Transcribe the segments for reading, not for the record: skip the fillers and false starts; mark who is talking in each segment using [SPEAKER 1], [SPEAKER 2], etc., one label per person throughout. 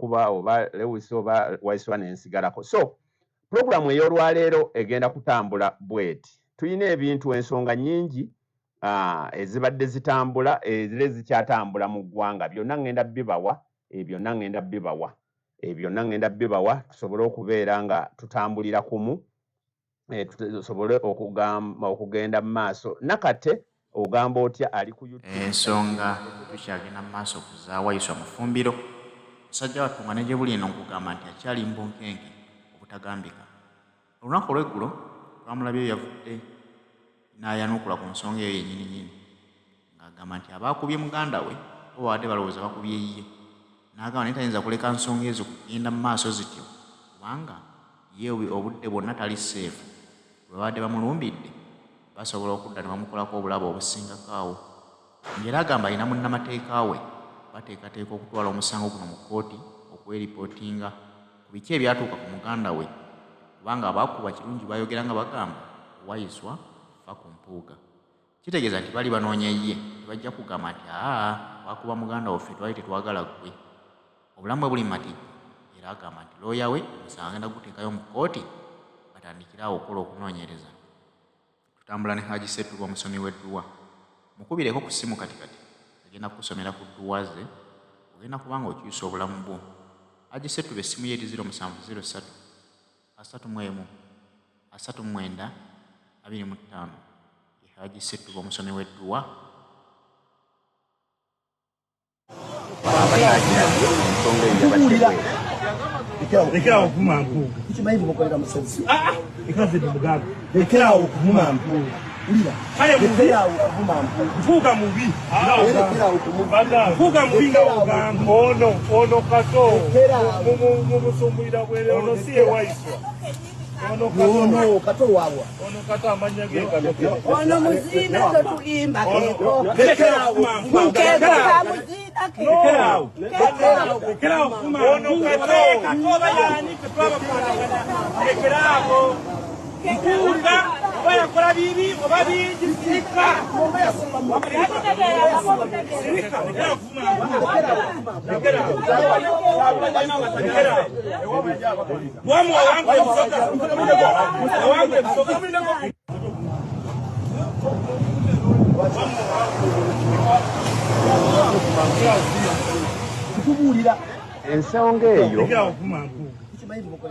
[SPEAKER 1] okuba oba Lewis oba Waiswa nensigalako. So programu ey'olwaleero egenda kutambula bweti. Tuyina ebintu ensonga nnyingi ezibadde zitambula ezire zikyatambula mu ggwanga byonna ngenda bibawa byonna ngenda bibawa tusobole okubeera nga tutambulira kumu tusobole okugenda mu maaso. Nakate ogamba otya ali ku YouTube
[SPEAKER 2] ensonga tukyagenda mu maaso kuzaa Waiswa Mufumbiro musajja wattu nga ne gye buli eno nkugamba nti akyali mbunkenke obutagambika. Olunaku olw'eggulo twamulabye yavudde n'ayanukula ku nsonga eyo yennyini ng'agamba nti abaakubye muganda we obadde balowooza bakubye ye, n'agamba naye tayinza kuleka nsonga ezo kugenda mu maaso zityo kubanga ye obudde bwonna tali seefu. Bwe babadde bamulumbidde basobola okudda ne bamukolako obulabo obusingako awo. Ng'era agamba alina munnamateeka we bateekateeka okutwala omusango guno mu kkooti okweripootinga ku biki ebyatuuka ku muganda we kubanga abaakuba kirungi bayogera nga bagamba Waiswa fa ku mpuuga. Kitegeeza nti bali banoonya ye tebajja kugamba nti bakuba muganda waffe twali tetwagala ggwe. Obulamu bwe buli mu matiko era agamba nti looya we omusango agenda guteekayo mu kkooti batandikire awo okukola okunoonyereza. Tutambula ne Haji Setu omusomi w'edduwa mukubireko ku ssimu katikati agenda kusomera ku dduwa ze ogenda kubanga okyusa obulamu bwo. Haji Setu b'essimu ye eri 0703 31 39 25 Haji Setu omusomi w'edduwa.
[SPEAKER 3] Lekera okuvuma mpuuga. Kikimanyi mukolera musezi. Ikaze mugaga. Lekera okuvuma mpuuga. Ulira. Lekera okuvuma mpuuga. Mpuuga mubi. Lekera okuvuma. Mpuuga mubi nga ogamba. Ono kato. Mu busumbira bwere ono si Waiswa. Ono kato wabwa. Ono kato amanya ge kato.
[SPEAKER 4] Ono muzina totulimba keko.
[SPEAKER 3] Lekera okuvuma mpuuga. Lekera okuvuma. Ono kato bayani tetwaba kwatagana. Lekera ako. Mpuuga bayakola bibi oba bingi sirika.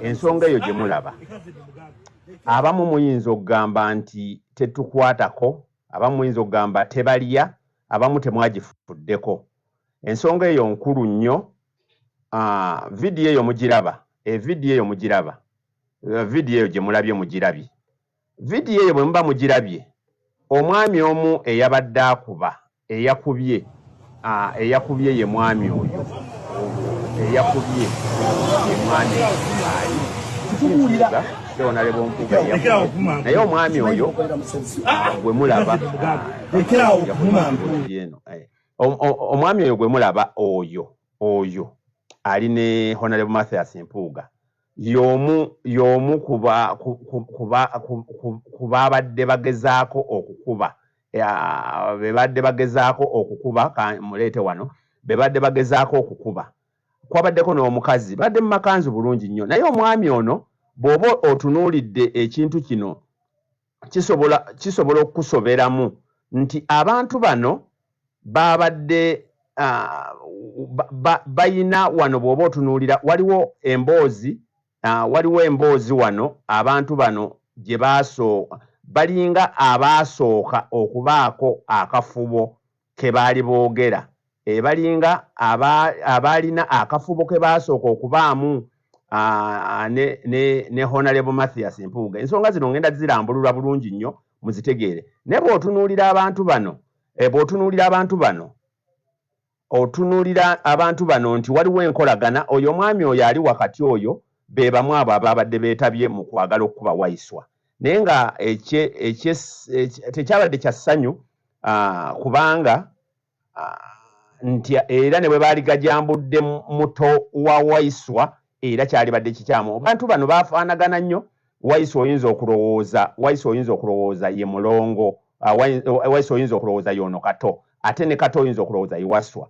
[SPEAKER 1] ensonga eyo gye mulaba abamu muyinza okugamba nti tetukwatako, abamu muyinza okugamba tebalya, abamu temwagifuddeko. Ensonga eyo nkulu nnyo. Vidiyo eyo mugiraba, vidiyo eyo mugiraba, vidiyo eyo gye mulabye mugirabye. Vidiyo eyo bwe muba mugirabye, omwami omu eyabadde akuba eyakubye ye mwami oyo, eyakubye ye mwami naye omwami oyo gwe mulaba omwami oyo gwe mulaba oyo ali ne Honorable Mathias Mpuuga y'omu kuba abadde bagezaako okukuba bebadde bagezaako okukuba muleete wano bebadde bagezaako okukuba kwabaddeko n'omukazi badde mu makanzu bulungi nnyo naye omwami ono bw'oba otunuulidde ekintu kino kisobola okukusoberamu nti abantu bano babadde bayina wano bw'oba otunuulira waliwo emboozi wano abantu bano gye balinga abaasooka okubaako akafubo ke baali boogera balinga abaalina akafubo ke baasooka okubaamu ne Honorable Mathias Mpuuga. Ensonga zino ngenda zirambululwa bulungi nnyo muzitegeere. Naye bw'otunuulira abantu bano nti waliwo enkolagana oyo omwami oyo ali wakati oyo be bamu abo ababadde beetabye mu kwagala okukuba Waiswa. Naye nga tekyabadde kya ssanyu kubanga nti era ne bwe baali gajambudde muto wa Waiswa era kyalibadde kikyamu. Abantu bano baafaanagana nnyo. Waiswa oyinza okulowooza ye mulongo, Waiswa oyinza okulowooza y'ono Kato, ate ne Kato oyinza okulowooza ye Waswa.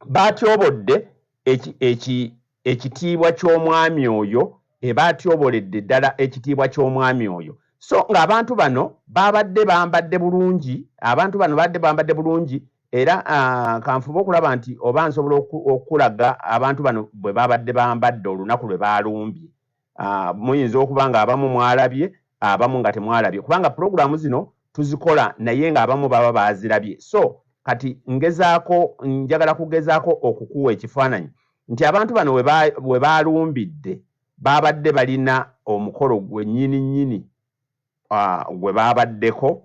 [SPEAKER 1] Batyobodde ekitiibwa ky'omwami oyo eba atyoboledde ddala ekitiibwa ky'omwami oyo. So ng'abantu bano babadde bambadde bulungi, abantu bano badde bambadde bulungi era kanfuba okulaba nti oba nsobola okulaga abantu bano bwe babadde bambadde olunaku lwe balumbye. Muyinza okuba nga abamu mwalabye, abamu nga temwalabye, kubanga pulogulaamu zino tuzikola naye ng'abamu baba bazirabye. So kati njagala kugezaako okukuwa ekifaananyi nti abantu bano we balumbidde babadde balina omukolo gwe nnyini gwe babaddeko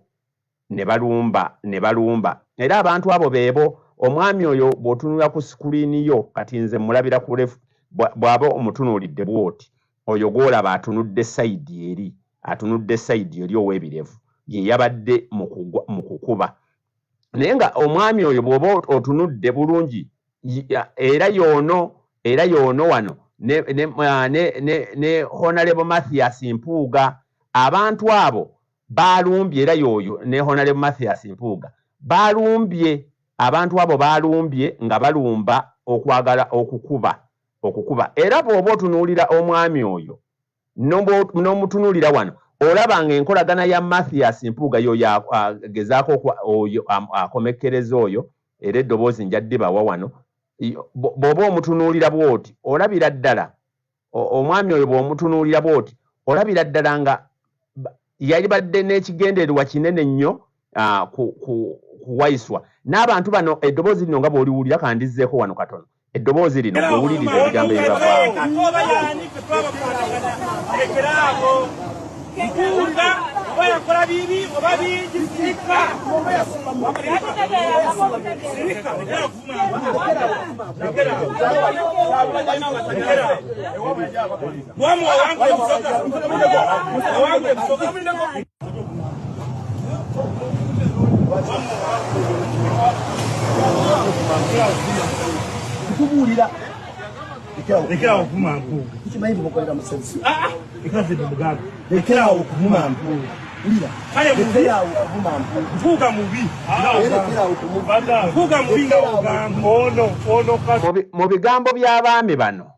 [SPEAKER 1] ne balumba. Era abantu abo beebo omwami oyo bw'otunula ku sikuriini yo, kati nze mulabira ku lefu, bw'aba omutunuulidde bw'oti, oyo gw'olaba atunudde sayidi eri ow'ebirevu, ye yabadde mu kukuba. Naye nga omwami oyo bw'oba otunudde bulungi era yoono wano ne Honorable Mathias Mpuuga, abantu abo balumbye, era y'oyo ne Honorable Mathias Mpuuga balumbye. Abantu abo balumbye nga balumba okwagala okukuba. Era bw'oba otunuulira omwami oyo n'omutunuulira wano, olaba ng'enkolagana ya Mathias Mpuuga y'oyo agezaako oyo akomekkereza oyo, era eddoboozi njaddibawa wano. Bw'oba omutunuulira bw'oti olabira ddala omwami oyo bw'omutunuulira bw'oti olabira ddala nga yali badde n'ekigendererwa kinene nnyo ku Waiswa. N'abantu bano eddoboozi lino nga bw'oliwulira kandizzeeko wano katono, eddoboozi lino bw'owuliriza ebigambo ebibavaamu.
[SPEAKER 3] Yakola bibi oba bingi sirika kubuulira lekerawo okuvuma Mpuuga. Tukimanyi mukolera mu service. Ekaze ndi mugaga. Lekerawo okuvuma Mpuuga. Ulira. Lekerawo okuvuma Mpuuga. Mpuuga mubi. Lekerawo okuvuma. Mpuuga mubi nga ogamba. Ono.
[SPEAKER 1] Mu bigambo by'abaami bano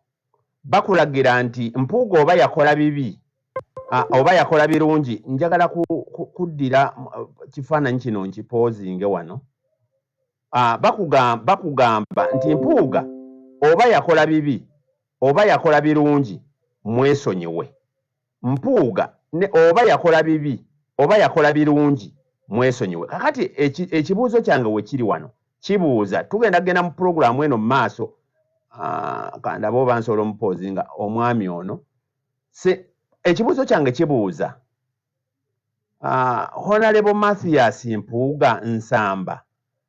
[SPEAKER 1] bakulagira nti Mpuuga oba yakola bibi oba yakola birungi. Njagala kuddira kifaananyi kino nkipoozinge wano. Bakugamba nti Mpuuga oba yakola bibi oba yakola birungi mwesonyiwe. Mpuuga oba yakola bibi oba yakola birungi mwesonyiwe. Kakati ekibuuzo kyange we kiri wano kibuuza, tugenda mu pulogulaamu eno mu maaso, kandaba oba nsobola omupoozinga omwami ono. Ekibuuzo kyange kibuuza, Honorable Mathias Mpuuga Nsamba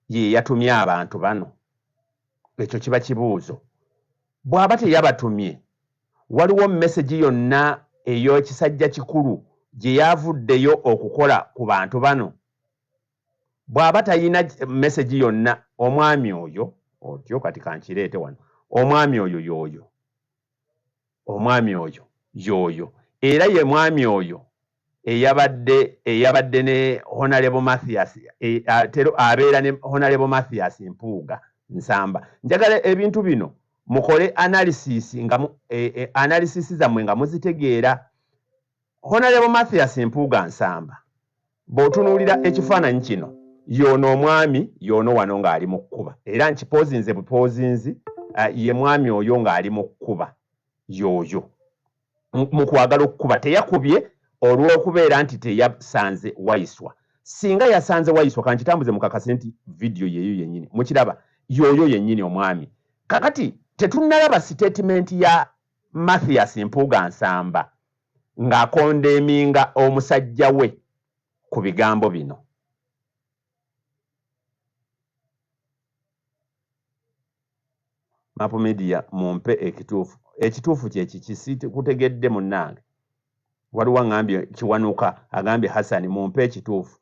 [SPEAKER 1] ye yatumye abantu bano? Ekyo kiba kibuuzo. Bw'aba teyabatumye, waliwo message yonna ey'ekisajja kikulu gye yavuddeyo okukola ku bantu bano? Bw'aba tayina message yonna, omwami oyo otyo kati kankireete wano, omwami oyo y'oyo era ye mwami oyo eyabadde ne Honorable Mathias abeera ne Honorable Mathias Mpuuga Nsamba. Njagala ebintu bino mukole analysis zammwe nga muzitegeera. Honorable Mathias Mpuuga Nsamba bw'otunuulira ekifaananyi kino, y'ono omwami, y'ono wano ng'ali mu kkuba, era nkipoozinze bupoozinzi, ye mwami oyo ng'ali mu kkuba, y'oyo mu kwagala okkuba. Teyakubye olw'okubeera nti teyasanze Waiswa. Singa yasanze Waiswa, kankitambuze mukakase nti vidiyo yeyo yennyini mukiraba, y'oyo yennyini omwami. Kakati tetunnalaba statement ya Mathias Mpuuga Nsamba ng'akondeminga omusajja we ku bigambo bino. Mapu Media mumpe ekituufu kyekiki kutegedde munnange. Waliwo angambye Kiwanuka agambye Hassan mumpe ekituufu.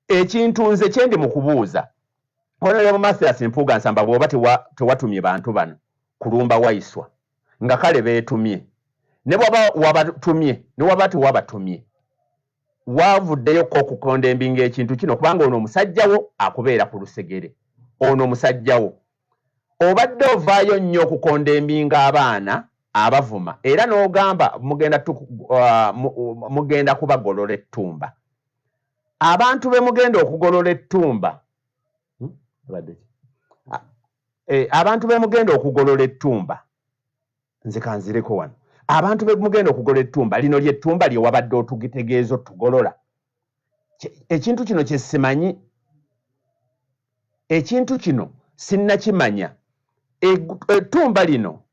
[SPEAKER 1] Ekintu nze kye ndi mu kubuuza, Honorable Mathias Mpuuga Nsamba bw'oba tewatumye bantu bano kulumba Waiswa, nga kale beetumye, ne bw'oba wabatumye ne waba tewabatumye, wavuddeyo ko okukondembinga ekintu kino, kubanga ono omusajjawo akubeera ku lusegere. Ono omusajjawo obadde ovaayo nnyo okukondembinga abaana abavuma era n'ogamba mugenda kubagolola ettumba. Abantu be mugenda okugolola ettumba abantu be mugenda okugolola ettumba nze kanzireko wano. Abantu be mugenda okugolola ettumba lino lyettumba lye wabadde otugitegeeza otugolola. Ekintu kino kye simanyi. Ekintu kino sinnakimanya. Ettumba lino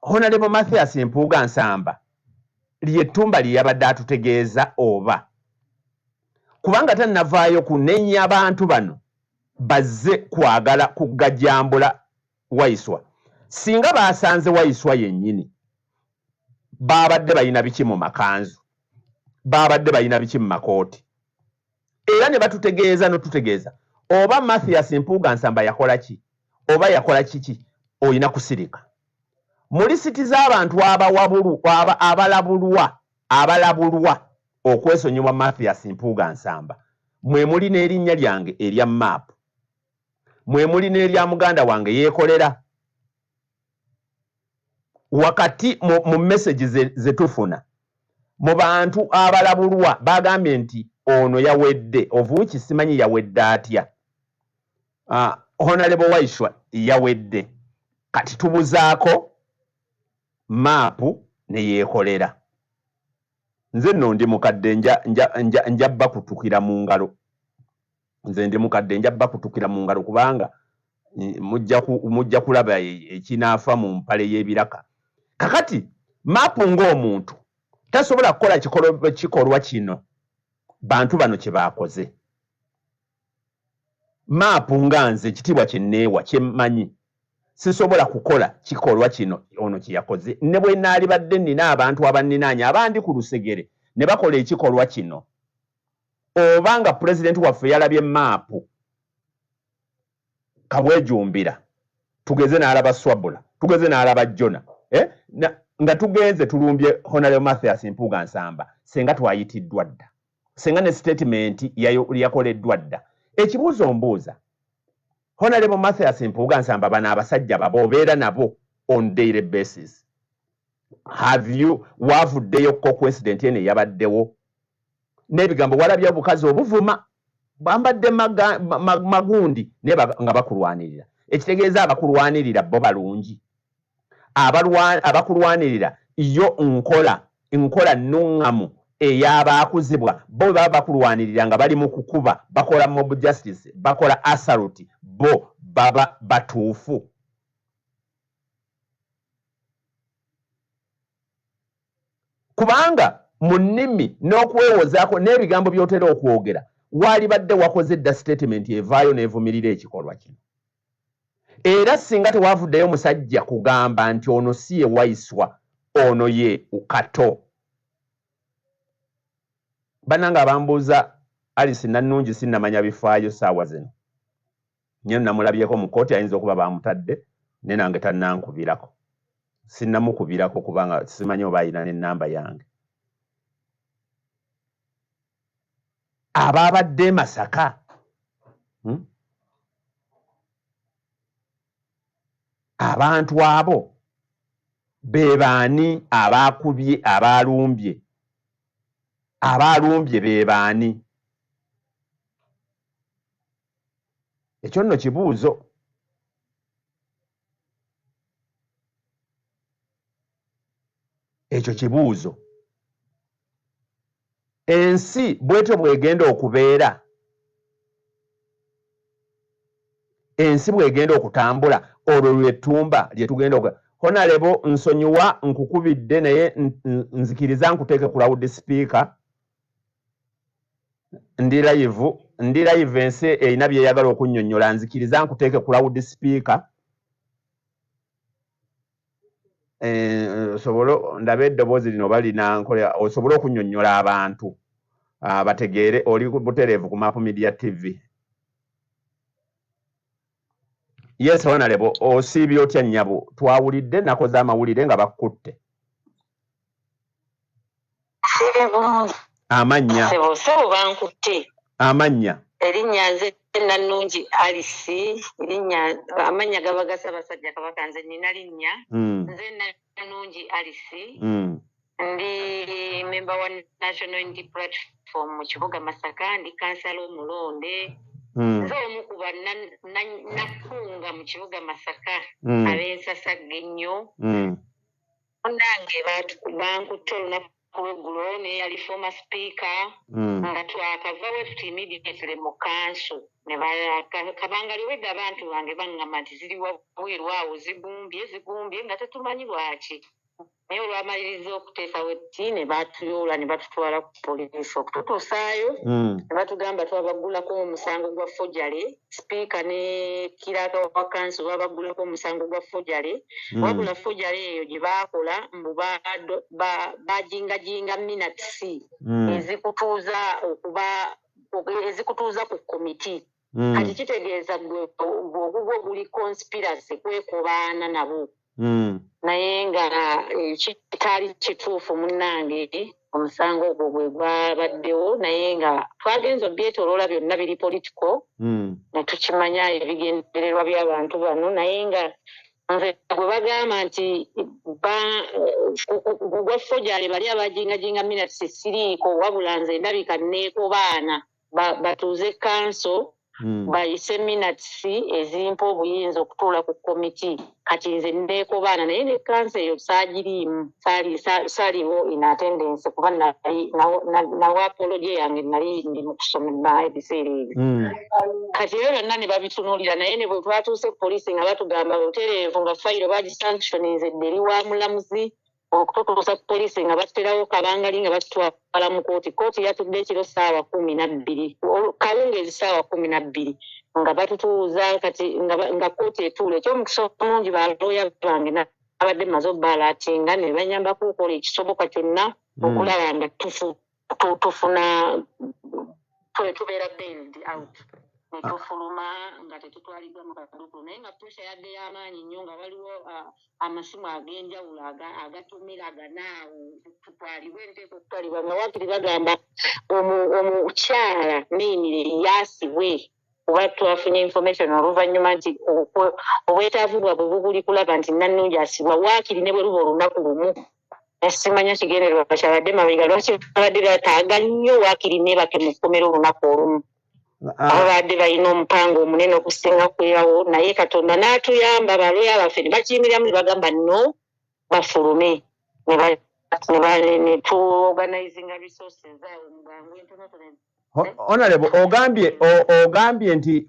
[SPEAKER 1] Honorable Mathias Mpuuga Nsamba lyettumba lye yabadde atutegeeza oba kubanga tannavaayo kunenya abantu bano bazze kwagala kugajambula Waiswa. Singa baasanze Waiswa yennyini baabadde balina biki mu makanzu, baabadde balina biki mu makooti, era ne batutegeeza n'otutegeeza oba Mathias Mpuuga Nsamba yakola ki oba yakola kiki olina kusirika. Mu lisiti z'abantu abalabulwa okwesonyiwa Mathias Mpuuga Nsamba mwe muli n'erinnya lyange erya MAP, mwe muli n'erya muganda wange yeekolera. Wakati mu message ze tufuna mu bantu abalabulwa bagambye nti ono yawedde, ovuuki simanyi yawedde atya. Honorable Waiswa yawedde, kati tubuzaako MAP ne yeekolera. Nze nno ndi mukadde nja bakutukira mu ngalo. Nze ndi mukadde nja bakutukira mu ngalo kubanga mujja kulaba ekinaafa mu mpale y'ebiraka. Kakati MAP ng'omuntu tasobola kukola kikolwa kino bantu bano kye baakoze. MAP nga nze ekitiibwa kye nneewa kye mmanyi sisobola kukola kikolwa kino ono kye yakoze. Ne bwe naalibadde nnina abantu abanninaanya abandi ku lusegere ne bakola ekikolwa kino obanga pulezidenti waffe yalabye MAP Kabwejumbira, tugeze n'alaba Swabula, tugeze n'alaba Jona, nga tugenze tulumbye Honorable Mathias Mpuuga Nsamba senga twayitiddwa dda, senga ne statement yakoleddwa dda. Ekibuuzo mbuuza, Honorable Mathias Mpuuga Nsamba bano abasajja babo obeera nabo on daily basis. Wavuddeyo ko coincident eno yabaddewo n'ebigambo walabya obukazi obuvuma bambadde magundi nga bakulwanirira. Ekitegeeza abakulwanirira bo balungi. Abakulwanirira yo nkola nnuŋŋamu ey'abaakuzibwa bo baba bakulwanirira nga bali mu kukuba, bakola mob justice, bakola assault, bo baba batuufu. Kubanga mu nnimi n'okwewozaako n'ebigambo by'otera okwogera waalibadde wakoze dda statement evaayo n'evumirira ekikolwa kino. Era singa tewavuddeyo musajja kugamba nti ono si ye Waiswa, ono ye Kato. Bannange abambuuza Alice Nannungi sinnamanya bifaayo saawa zino. Nnyo namulabyeko mu kkooti ayinza okuba bamutadde ne nange tannankubirako. Sinnamukubirako kubanga simanyi oba ayina n'ennamba yange. Ababadde Masaka abantu abo be baani abaakubye abaalumbye? Abaalumbye be baani? Ekyo nno kibuuzo. Ekyo kibuuzo. Ensi bwetyo bwegenda okubeera, ensi bwegenda okutambula, olwo lwettumba lye tugenda okubeera. Honorable nsonyiwa nkukubidde naye nzikiriza nkuteeke ku loud speaker. Ndi live ensi erina byeyagala okunnyonnyola, nzikiriza nkuteeke ku loud speaker. Osobole ndabe eddoboozi lino balina nkola osobole okunnyonnyola abantu bategeere oli butereevu ku MAP Media TV. Yes, Honorable, osiibye otya nnyabo? Twawulidde nakoze amawulire nga bakutte.
[SPEAKER 5] Siibye bulungi.
[SPEAKER 1] Amannya.
[SPEAKER 5] Sebo bankutte.
[SPEAKER 1] Amannya.
[SPEAKER 5] Erinnya nze Nannungi Alice, erinnya amanya gaba gasabasajja Kabaka, nze nina linnya nze Nannungi Alice. Ndi member wa National Unity Platform mu kibuga Masaka, ndi kansala omulonde. Nze omu ku bannakunga mu kibuga Masaka ab'ensasagge ennyo. Nange bankutte olunaku lw'eggulo ne yali former speaker nga twakavawo tuti immediately mu kanso ne kabanga liwedde abantu bange baŋŋamba nti ziri wabweru awo zigumbye nga tetumanyi lwaki. Naye olwamaliriza okuteekawo etti ne batuyoola ne batutwala ku poliisi okututuusaayo ne batugamba twabaggulako omusango gwa fojale. Sipiika ne kiraka wa kanso babaggulako omusango gwa fojale. Wabula fojale eyo gye baakola mbu bajingajinga minutes ezikutuuza ku komiti. Kati kitegeeza gwe guli conspiracy kwekobaana nabo. Naye nga kitali kituufu munnange, omusango ogwo bwe gwabaddewo, naye nga twagenza obyetooloola byonna biri political ne tukimanya ebigendererwa by'abantu bano. Naye nga nze gwe bagamba nti gwa fojale bali abajingajinga minutes siriiko, wabula nze ndabika neekobaana batuuze kanso bayise minutes ezimpa obuyinza okutuula ku komiti. Kati nze ndeekobaana naye ne kanso eyo saagiriimu, saaliwo in attendance kuba nawa apology yange nali ndi mu kusoma ebiseera ebyo. Kati ebyo byonna ne babitunuulira, naye ne bwe twatuuse ku poliisi nga batugamba butereevu nga fayiro bagisanctionizedde eri wa mulamuzi, okututuusa ku poliisi nga baterawo kabangali nga batutwala mu kooti. Kooti yatudde ekiro ssaawa 12 kawungeezi ssaawa 12 nga batutuuza kati nga kooti etuula. Ekyomukisa omungi balooya bange nabadde maze obbalatinga ne banyambako okukola ekisoboka kyonna okulaba nga tufuna tubeera bailed out. Netufuluma nga tetutwaliddwa mu kaduukulu, naye nga pusha yadde y'amaanyi nnyo nga waliwo amasimu ag'enjawulo agatumiraagana awo tutwalibwe enteeka okutwalibwa nga waakiri bagamba omukyala Neemire yaasibwe kuba twafunye information oluvannyuma nti obwetaavu bwabwe buguli kulaba nti Nannungi asibwa. Waakiri ne bwe luba olunaku lumu esimanya kigendererwa kyabadde mabega lwaki babadde bataaga nnyo waakiri neebake mu kkomera olunaku olumu. Abadde balina omupango omunene okusinga kwerawo, naye Katonda n'atuyamba. Balooya baffe ne bakiyimiramu ne bagamba no bafulume ne tuorganizinga resources awo mu bwangu entonotono.
[SPEAKER 1] Honorable, ogambye nti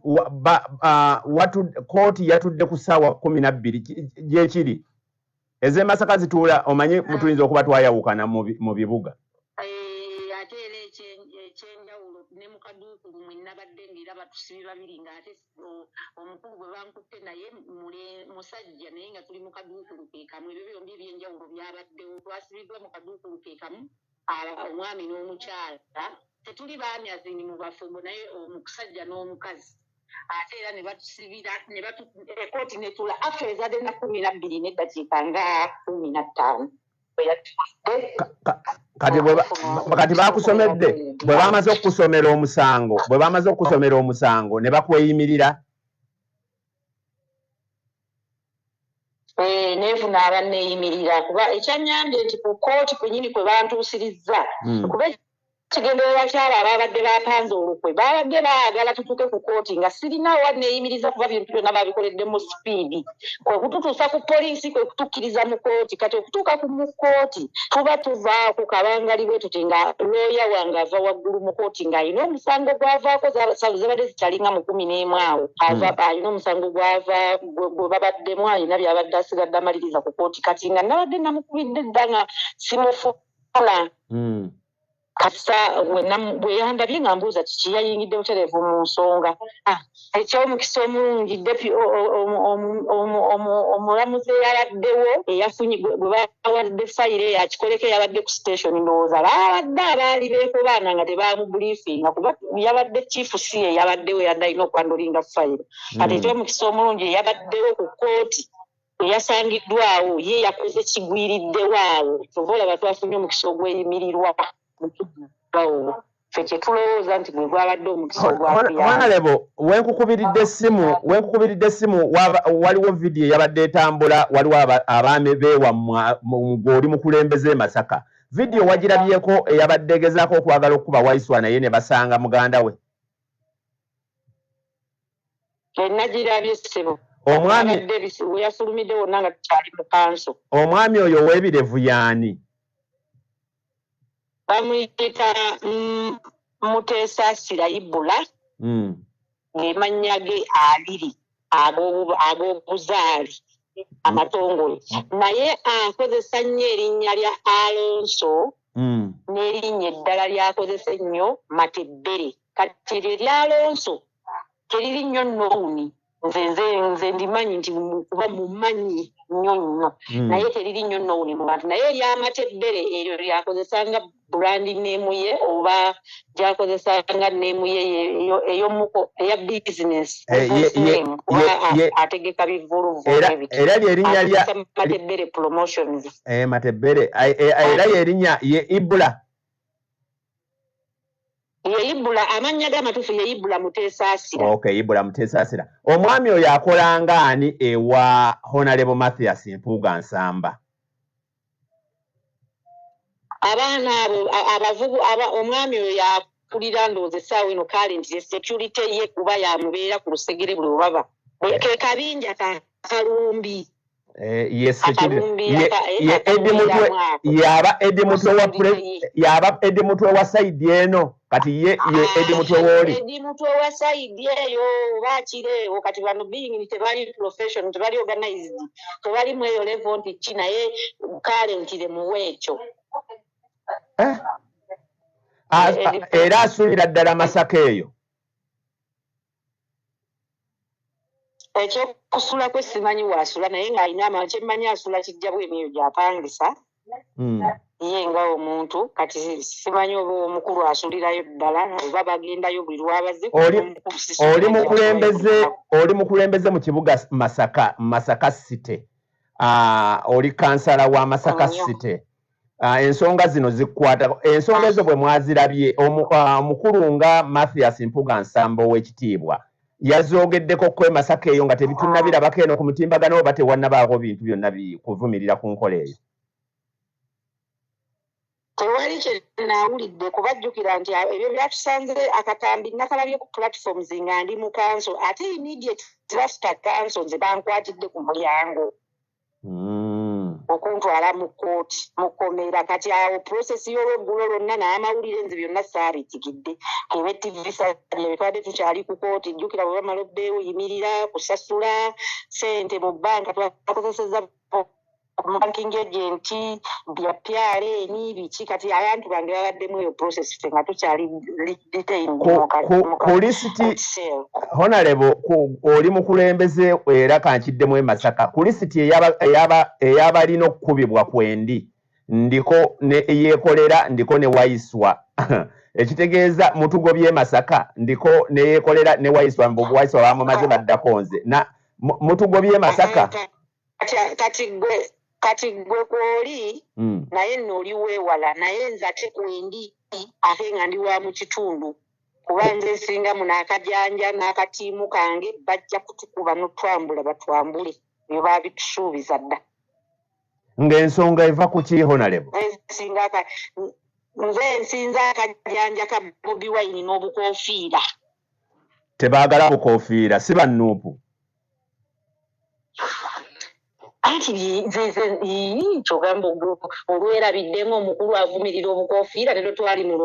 [SPEAKER 1] kooti yatudde ku ssaawa 12 gyekiri ez'e Masaka zituula, omanyi mutuyinza okuba twayawukana mu bibuga.
[SPEAKER 5] Ate era ekyenjawulo ne mu kaduukulu mwe nabadde ng'era batusibi babiri ng'ate omukulu gwe bankutte naye musajja naye nga tuli mu kaduukulu ke kamu. Ebyo byombi ebyenjawulo byabaddewo. Twasibiddwa mu kaduukulu ke kamu, omwami n'omukyala. Tetuli baamyazini mu bafumbo naye omusajja n'omukazi. Ate era ne batusibira ekooti netuula after ezadde na 12 n'eddakiika nga 15.
[SPEAKER 1] Kati bakusomedde bwe bamaze okusomera omusango ne bakweyimirira.
[SPEAKER 5] Neefuna abanneeyimirira kuba ekyanyambye nti ku kooti kwenyini kwe bantuusirizza kuba kigendererwa kyabo ababadde bapanze olukwe babadde baagala tutuuke ku kooti nga sirinawo wanneeyimiriza kuba bintu byonna babikoledde mu sipiidi. Kwe kututuusa ku poliisi kwe kutukkiriza mu kooti. Kati okutuuka mu kooti tuba tuva ku kabangali bwe tuti nga looya wange ava waggulu mu kooti ng'alina omusango gw'avaako zabadde zikyalinga mu 11 awo alina omusango gw'ava gwe babaddemu alina byabadde asigadde amaliriza ku kooti. Kati nga nabadde namukubidde dda nga simufuna kasa bwe yandabye nga mbuuza kiki yayingidde butereevu mu nsonga. Ekyomukisa omulungi omulamuzi eyabaddewo eyafunye bwe bawadde fayiro yakikoleko eyabadde ku station ndowooza babadde abaali beekobaana nga tebamubuliifinga kuba yabadde chief si eyabaddewo yadde alina okwandolinga fayiro. Kati ekyomukisa omulungi eyabaddewo ku kooti eyasangiddwawo ye yakoze kigwiriddewo awo. Kyova olaba twafunye omukisa ogweyimirirwa. ffe kye tulowooza nti gwe gwabadde omukisa ogwakuyamba.
[SPEAKER 1] Honorable, wenkukubiridde essimu waliwo vidiyo eyabadde etambula, waliwo abaami beewammwe ng'oli mukulembeze Masaka. Vidiyo wagirabyeko eyabadde egezaako okwagala okuba Waiswa naye ne basanga muganda we?
[SPEAKER 5] Nagirabye ssebo.
[SPEAKER 1] Omwami
[SPEAKER 5] we yafulumidde wonna nga tukyali mu kanso.
[SPEAKER 1] Omwami oyo ow'ebirevu y'ani?
[SPEAKER 5] Bamuyita Muteesa Sirayibula. Ng'emannya ge abiri ag'obuzaali amatongole. Naye akozesa nnyo erinnya lya Alonso n'erinnya eddala lyakozesa ennyo Matebere. Kati lya Alonso teriri nnyo Nouni. Nze ndimanyi nti kuba mumanyi nnyo naye teriri nnyo Nouni mu bantu. Naye eryamatebere eryo lyakozesanga brandi neemu ye oba gyakozesanga neemu ye ey'omuko eya business ategeka bivuluvu
[SPEAKER 1] era lyerinnya lya
[SPEAKER 5] Matebere Promotions.
[SPEAKER 1] Matebere era lyerinnya ye Ibula.
[SPEAKER 5] Ye Ibula, amannya g'amatuufu ye Ibula Muteesaasira.
[SPEAKER 1] Okay, Ibula Muteesaasira. Omwami oyo akolanga ani ewa Honorable Mathias Mpuuga Nsamba?
[SPEAKER 5] Abaana abo abavubu omwami oyo yakulira ndowooza essaawa eno current ye security ye kuba yamubeera ku lusegere buli obaba. Ke kabinja ka Kalumbi.
[SPEAKER 1] Yaba Edi Mutwe wa side eno kati ye Edi Mutwe woli.
[SPEAKER 5] Edi Mutwe wa side eyo bakireewo kati bano being tebali professional tebali organized tebali mu eyo level nti kina ye currently muweekyo.
[SPEAKER 1] Era asulira ddala Masaka eyo.
[SPEAKER 5] Ekyokusula kwe simanyi waasula naye ng'alina amanyi kyemmanyi asula kijja bw'emyoyo gy'apangisa. Ye nga omuntu kati simanyi oba omukulu asulirayo ddala oba bagendayo buli lwabaze.
[SPEAKER 1] Oli mukulembeze mu kibuga Masaka City. Oli kansala wa Masaka City. Ensonga zino zikwata ensonga ezo bwe mwazirabye omukulu nga Mathias Mpuuga Nsamba ow'ekitiibwa yazoogeddeko kwe Masaka eyo nga tebitunabirabako eno ku mutimbagano oba tewannabaako bintu byonna kuvumirira ku nkola eyo.
[SPEAKER 5] Tewali kye naawulidde kubajjukira nti ebyo byatusanze akatambi nakalabye ku platforms nga ndi mu kanso ate immediate draft council nze bankwatidde ku mulyango. Okuntwala mu kooti mukomera kati awo process y'olweggulo lwonna n'amawulire nze byonna saabitikidde kebe TV sadde bitwadde tukyali ku kooti jjukira bwe bamala obbeewo yimirira kusasula ssente mu bbanka twakozesezza banking agent byapyale n'ibiki kati abantu bange babaddemu eyo process ffe nga tukyali detained
[SPEAKER 1] ku lisiti Honorable oli mukulembeze era kankiddemu Masaka ku lisiti ey'abalina okukubibwa kwendi ndiko ne yeekolera ndiko ne Waiswa ekitegeeza Mutugobye Masaka ndiko ne yeekolera ne Waiswa mbu Waiswa bamumaze baddako nze na Mutugobye Masaka
[SPEAKER 5] kati gwe kwoli naye nno oli weewala naye nze ate kwendi ate nga ndi wa mu kitundu kuba nze nsinga muno akajanja n'akatiimu kange bajja kutukuba n'otwambula batwambule bye baabitusuubiza dda.
[SPEAKER 1] Ng'ensonga eva ku ki Honorable?
[SPEAKER 5] Nze nsinza akajanja ka Bobi Wine n'obukoofiira.
[SPEAKER 1] Tebaagala bukoofiira si bannuupu.
[SPEAKER 5] Anti kyogamba olwerabiddemu omukulu avumirira obukoofiira leero twali mu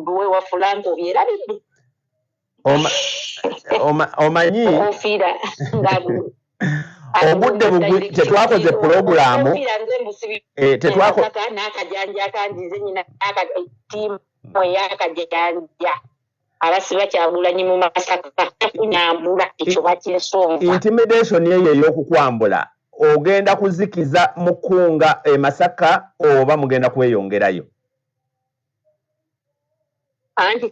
[SPEAKER 5] duwe wa Franco byerabidde.
[SPEAKER 1] Omanyi obudde bugwi tetwakoze pulogulaamu
[SPEAKER 5] n'akajanja akanjize nyina tiimu ey'akajanja abasiba Kyagulanyi mu Masaka kunyambula ekyo bakyensonga.
[SPEAKER 1] Intimidation eyo ey'okukwambula ogenda kuzikiza mukunga Masaka oba mugenda kweyongerayo?
[SPEAKER 5] Anti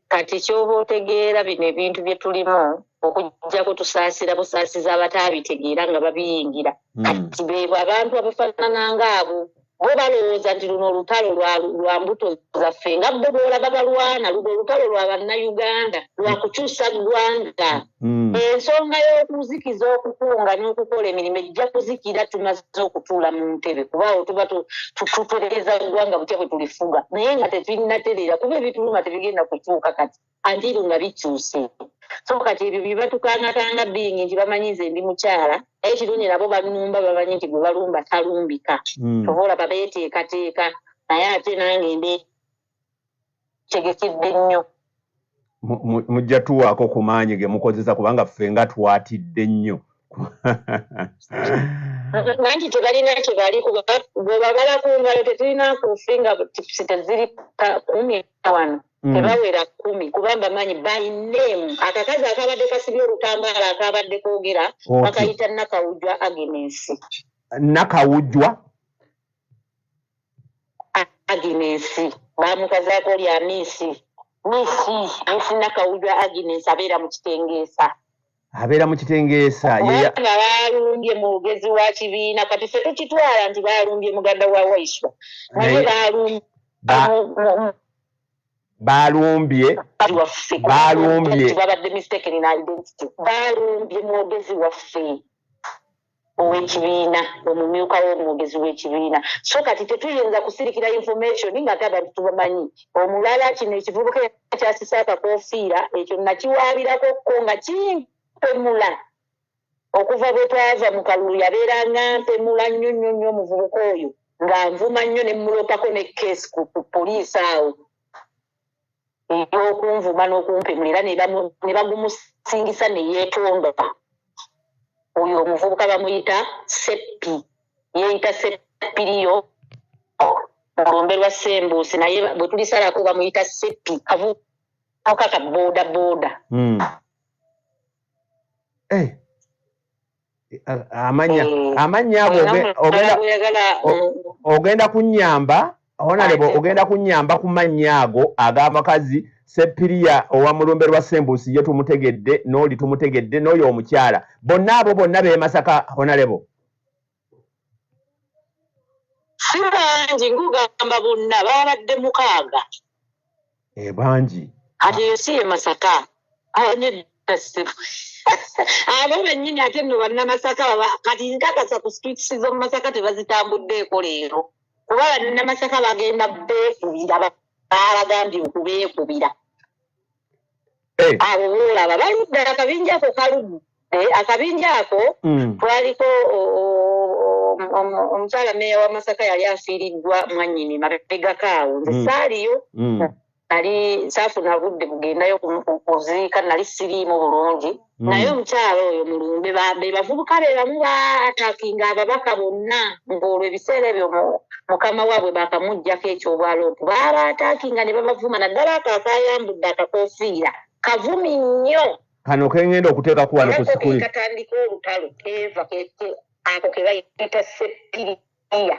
[SPEAKER 5] kati ky'oba otegeera bino ebintu bye tulimu okujjako tusaasira busaasiza abataabitegera nga babiyingira kati beebo abantu abafaanana ng'abo bo balowooza nti luno olutalo lwa mbuto zaffe nga bo boolaba balwana luno olutalo lwa bannayuganda lwa kukyusa ggwanga. Ensonga y'okuzikiza okukunga n'okukola emirimu ejja kuzikira tumaze okutuula mu ntebe kubaawo tuba tutereeza ggwanga butya bwe tulifuga naye nga tetulinatereera kuba ebituluma tebigenda kukyuka kati antiru nga bikyuse. So kati ebyo bye batukangakanga bingi nti bamanyi nze ndi mukyala naye kirungi nabo banumba bamanyi nti gwe balumba talumbika. Tobola babeeteekateeka naye ate nange tegekidde nnyo.
[SPEAKER 1] Mujja tuwaako ku maanyi ge mukozesa kubanga ffe nga twatidde nnyo.
[SPEAKER 5] Nanti tebalina kye bali kuba bwe babala ku ngalo tetulina kufinga tipusi teziri 10 wano. Tebawera 10 kubanga manyi by name akakazi akabadde kasibye olutambaala akabadde koogera bakayita Nakawujwa Agnes.
[SPEAKER 1] Nakawujwa
[SPEAKER 5] Agnes bamukazaako lya Misi Nakawujwa Agnes abeera mu Kitengeesa. Nga balumbye mwogezi wa kibiina kati ffe tukitwala nti balumbye muganda wa Waiswa naye babadde mistaken identity. Balumbye mwogezi waffe ow'ekibiina omumyuka w'omwogezi w'ekibiina. So kati tetuyinza kusirikira information nga abantu tubamanyi. Omulala kino ekivubuka kyasisa akakoofiira ekyo nakiwaabirako ko nga kimpemula okuva bwe twava mu kalulu yabeeranga mpemula nnyo nnyo nnyo omuvubuka oyo nga nvuma nnyo ne mmulopako ne keesi ku poliisi awo ey'okunvuma n'okumpemulira ne bagumusingisa ne yeetonda. Oyo omuvubuka bamuyita Seppi yeeyita Seppiriyo olumbe lwa Sembuusi naye bwe tulisalako bamuyita Seppi kavubuka ka booda booda.
[SPEAKER 1] Amanya ago ogenda kunnyamba Honorable ogenda kunnyamba ku mannya ago ag'abakazi Seppiriya owa mulumbe lwa Sembuusi ye tumutegedde n'oli tumutegedde n'oyo omukyala bonna abo bonna b'e Masaka Honorable.
[SPEAKER 5] Si bangi ngugamba bonna babadde 6.
[SPEAKER 1] Bangi
[SPEAKER 5] ate si e Masaka abo bennyini ate nno bannamasaka kati nkakasa ku streets z'omu Masaka tebazitambuddeeko leero kuba bannamasaka bagenda beekubira balagambye okubeekubira. Abo boolaba baludde akabinja ako kaludde akabinja ako twaliko omukyala meeya wa Masaka yali afiiriddwa mwannyini mabegakaawo nze saaliyo nali saafuna budde bugendayo kuziika nali siriimu bulungi naye omukyala oyo mulumbe be bavubuka be bamu baatakinga ababaka bonna ng'olwo ebiseera ebyo mukama waabwe bakamuggyako ekyobwaloopu baatakinga ne babavuma naddala ako akayambudde akakoofiira kavumi nnyo
[SPEAKER 1] kano kengenda okuteeka ku wano ku sikuli
[SPEAKER 5] katandika olutalo keeva ako ke bayita Seppiriya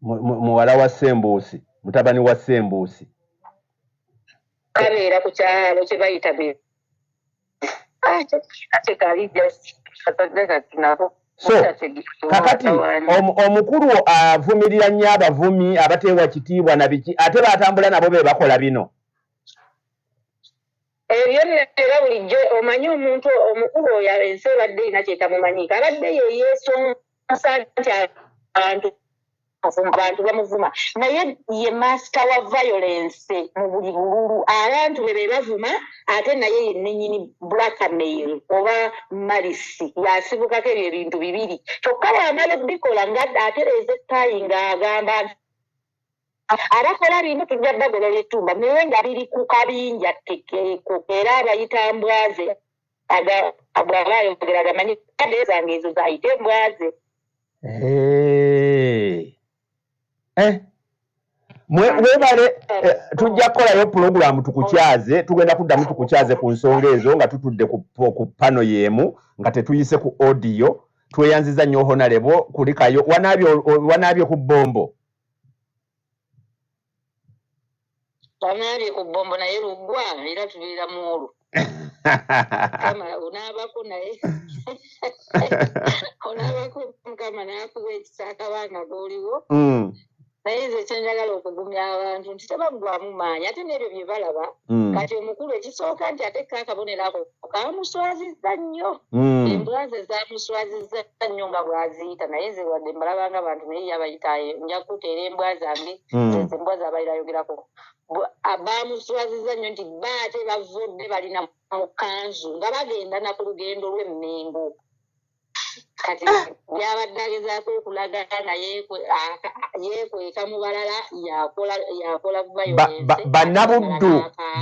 [SPEAKER 1] muwala wa Sembuusi mutabani wa Sembuusi
[SPEAKER 5] kabeera ku kyalo kye bayita
[SPEAKER 1] so kakati omukulu avumirira nnyo abavumi abateewa kitiibwa na biki ate baatambula nabo be bakola bino.
[SPEAKER 5] Ebyo era bulijjo omanyi omuntu omukulu oyo ensi ebadde erina kyetamumanyiika abadde yeesonsa nti abantu bamuvuma naye ye master wa violence mu buli bululu abantu be bavuma ate naye yennyini blackmail oba malisi yasibukako ebyo ebintu bibiri kyokka bw'amala ebikola nga atereeza ettaayi ng'agamba abakola bino tujja ddagolola ettumba naye nga biri ku kabinja tekeeko era abayita mbwaze bw'abayogera gamanyi kade zange ezo zayite mbwaze.
[SPEAKER 1] Webale tujja kukolayo pulogulaamu tukukyaze tugenda kuddamu tukukyaze ku nsonga ezo nga tutudde ku pano y'emu nga tetuyise ku audio tweyanziza nnyo Honorable kulikayo wanaabye ku bombo.
[SPEAKER 5] Wanaabye ku bombo naye luggwa era tubeera mu olwo kama unabako naye unabako kama nakuwa ekisaka bana goliwo naye nze kyenjagala okugumya abantu nti tebagwamumaanyi ate n'ebyo bye balaba kati omukulu ekisooka nti ate kakabonero kamuswazizza nnyo embwa ze zamuswazizza nnyo nga bw'aziyita naye nze wadde mbalabanga abantu naye yabayita nja kuteera embwa zange ze embwa zabairayogerako bamuswazizza nnyo nti baate bavudde balina mu kanzu nga bagenda na ku lugendo lw'emmengo kati yabadde agezaako okulaga naye yeekweka mu balala yakola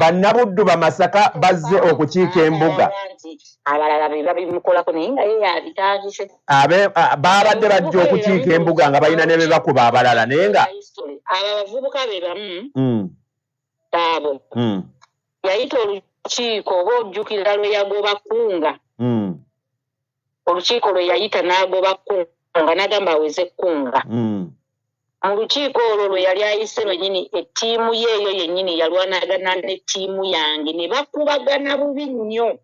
[SPEAKER 1] bannabuddu bamasaka bazze okukiika embuga
[SPEAKER 5] abalala be babimukolako naye nga ye yabitagise
[SPEAKER 1] babadde bajja okukiika embuga nga balina ne be bakuba abalala naye nga
[SPEAKER 5] abo abavubuka be bamu abo yayita olukiiko oba ojjukira lwe yagoba Kkunga olukiiko lwe yayita n'agoba Kkunga n'agamba aweze Kkunga mu lukiiko olwo lwe yali ayise lwennyini ettiimu yeeyo yennyini yalwanagana n'ettiimu yange ne bakubagana bubi nnyo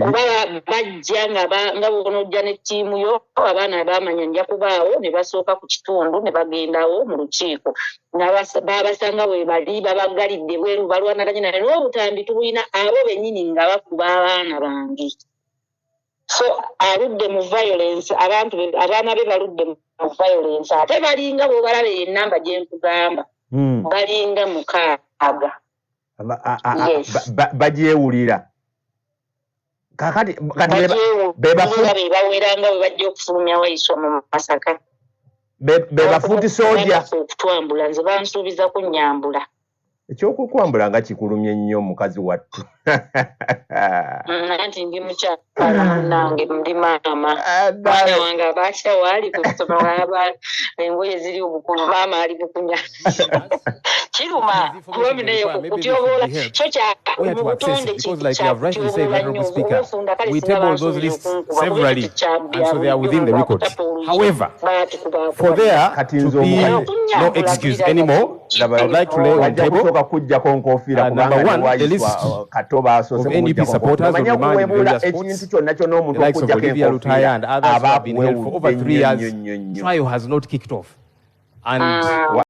[SPEAKER 5] kuba bajja nga bonojja n'ettiimu yo abaana baamanya nja kubaawo ne basooka ku kitundu ne bagendawo mu lukiiko babasanga we bali babagalidde bweru balwanaganye naye n'obutambi tubulina abo bennyini nga bakuba abaana bange so aludde mu violence abaana be baludde mu violence ate balinga bw'obalaba ennamba gye nkugamba balinga 6
[SPEAKER 1] bagyewulira kakati
[SPEAKER 5] bebaweranga bwe bajja okufulumya Wayiso mu Masaka
[SPEAKER 1] bebafuuti soja
[SPEAKER 5] okutwambula nze bansuubiza kunnyambula
[SPEAKER 1] ekyokukwambula nga kikulumye ennyo omukazi wattu
[SPEAKER 5] nti ndi mukyala munnange ndi maama mwana wange abakya waali kusoma waba engoye ziri obukulu maama ali bukunya kiruma kubamuneyo kukutyobola kyo kya mu butonde
[SPEAKER 6] we table those lists severally and so they are within the records. However, for there to be no excuse anymore, I'd like to lay on table number 1, the list of NDP supporters of the man in various sports, the likes of Olivia Lutaya and others who have been held for over 3 years. Trial has not kicked off. And